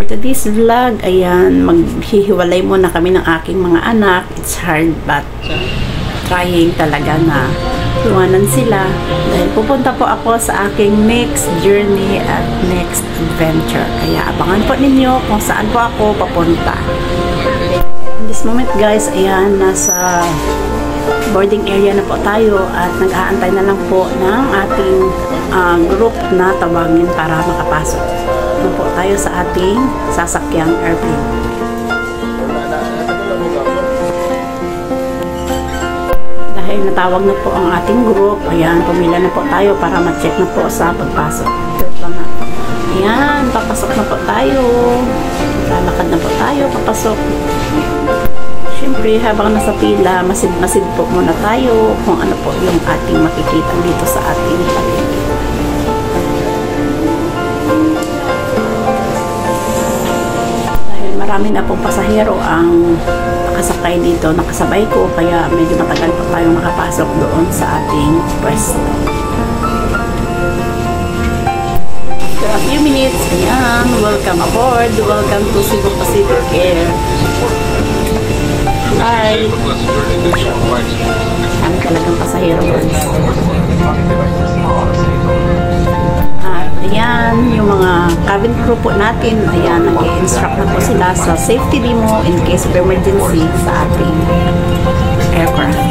For today's vlog, ayan, maghihiwalay muna kami ng aking mga anak. It's hard but trying talaga na iwanan sila. Dahil pupunta po ako sa aking next journey at next adventure. Kaya abangan po ninyo kung saan po ako papunta. In this moment guys, ayan, nasa boarding area na po tayo at nag-aantay na lang po ng ating group na tawagin para makapasok. Na po tayo sa ating sasakyang airplane. Dahil natawag na po ang ating group, ayan, pumila na po tayo para ma-check na po sa pagpasok. Ayan, papasok na po tayo. Lalakad na po tayo, papasok. Siyempre, habang nasa pila, masid-masid po muna tayo kung ano po yung ating makikita dito sa ating palengke. Dahil marami na pong pasahero ang nakasakay dito, nakasabay ko, kaya medyo matagal po tayong makapasok doon sa ating pwesto. After a few minutes, ayan, welcome aboard, welcome to Cebu Pacific Air. Hi! Ang talagang pasahero guys. At ayan, yung mga cabin crew po natin, ayan, nag-i-instruct na po sila sa safety demo in case of emergency sa ating aircraft.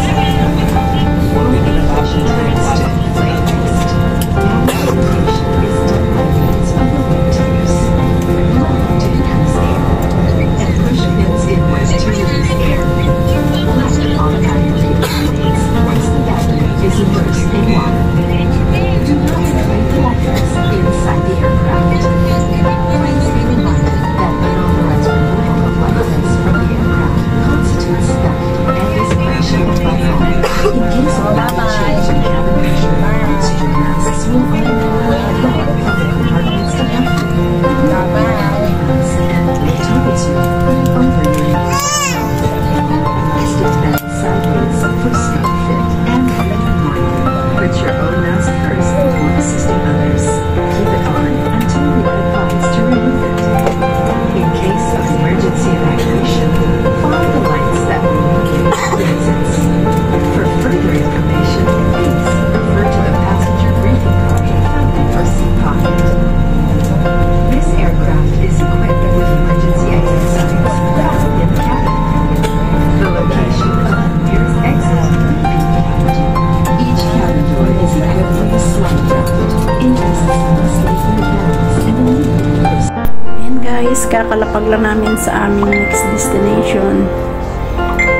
Kakalapag lang namin sa aming next destination.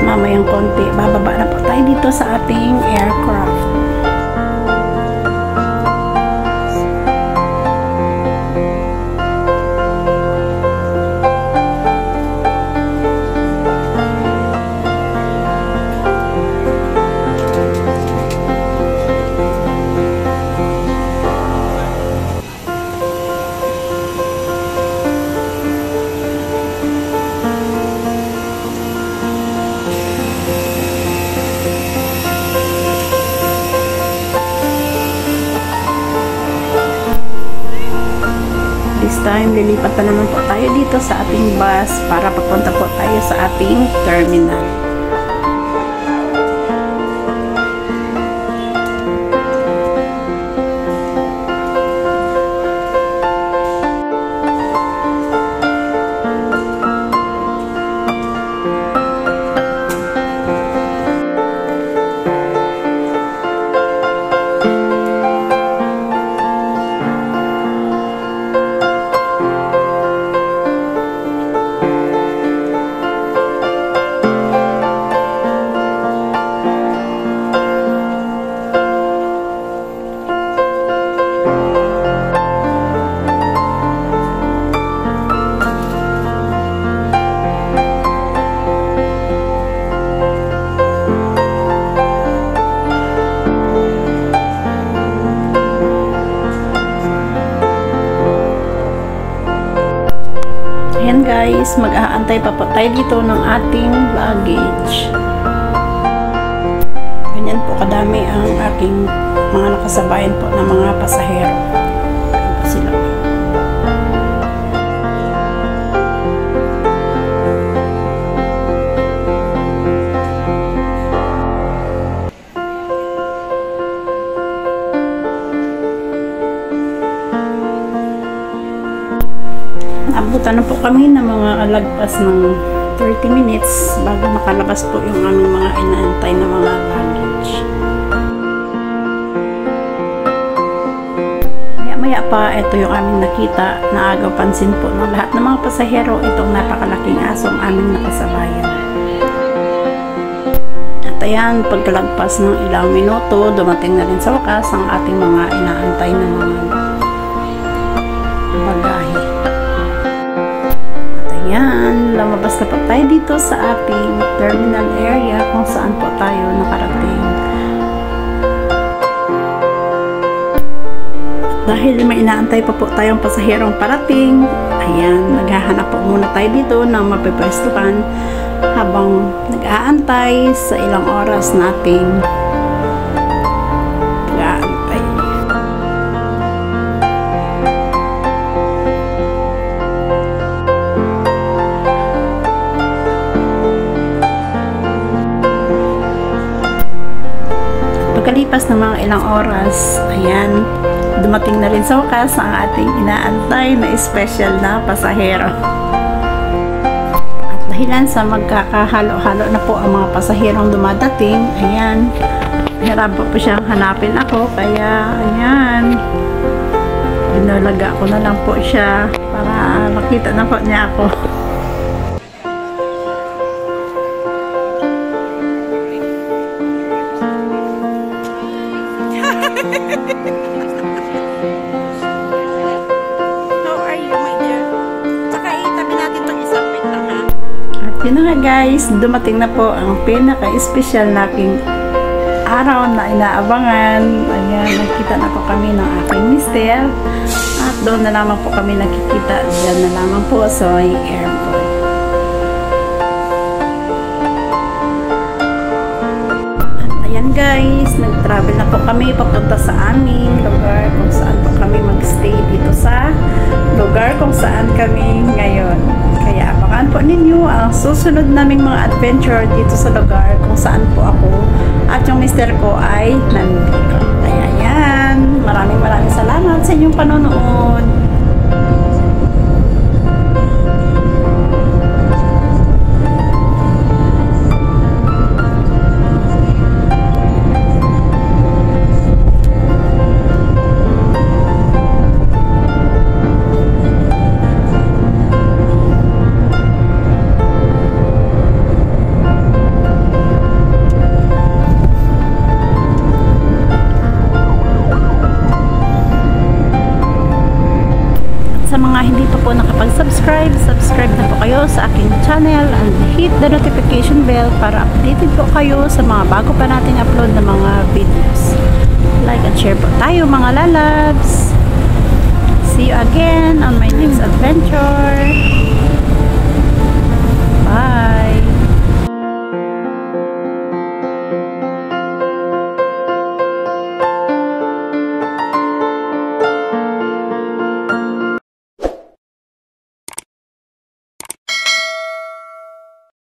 Mamayang konti, bababa na po tayo dito sa ating aircraft. Time, lilipat na naman po tayo dito sa ating bus para papunta po tayo sa ating terminal. Ayan guys, mag-aantay pa po tayo dito ng ating luggage. Ganyan po kadami ang aking mga nakasabayan po ng mga pasahero. Ayan po sila. Abutan na po kami ng mga alagpas ng 30 minutes bago makalabas po yung aming mga inaantay na mga luggage. Maya pa, ito yung aming nakita na agaw pansin po ng lahat ng mga pasahero, itong napakalaking asong aming nakasabayan. At ayan, pagkalagpas ng ilang minuto, dumating na rin sa wakas ang ating mga inaantay na mga bagahe. At ayan, lumabas na po tayo dito sa ating terminal area kung saan po tayo nakarating. Dahil may inaantay pa po tayong pasaherong parating, ayan, maghahanap po muna tayo dito ng mapipwestuhan habang nag-aantay sa ilang oras nating pag-aantay. Pagkalipas ng mga ilang oras, ayan, dumating na rin sa wakas ang ating inaantay na special na pasahero. At dahilan sa magkakahalo-halo na po ang mga pasaherong dumadating, ayan, hirap po siyang hanapin ako, kaya ayan, binulaga ko na lang po siya para makita na po niya ako. Yun na nga guys, dumating na po ang pinaka-espesyal nating araw na inaabangan. Ayan, nagkita na po kami ng aking mister. At doon na naman po kami nakikita. Diyan na naman po sa airport. At ayan guys, nag-travel na po kami papunta sa aming lugar kung saan po kami mag-stay dito sa lugar kung saan kami ngayon. Kaya abangan po ninyo ang susunod naming mga adventure dito sa lugar kung saan po ako at yung mister ko ay nandito. Kaya yan, maraming salamat sa inyong panonood. Sa mga hindi pa po nakapag-subscribe, subscribe na po kayo sa aking channel and hit the notification bell para updated po kayo sa mga bago pa nating upload na mga videos. Like and share po tayo mga lalabs. See you again on my next adventure.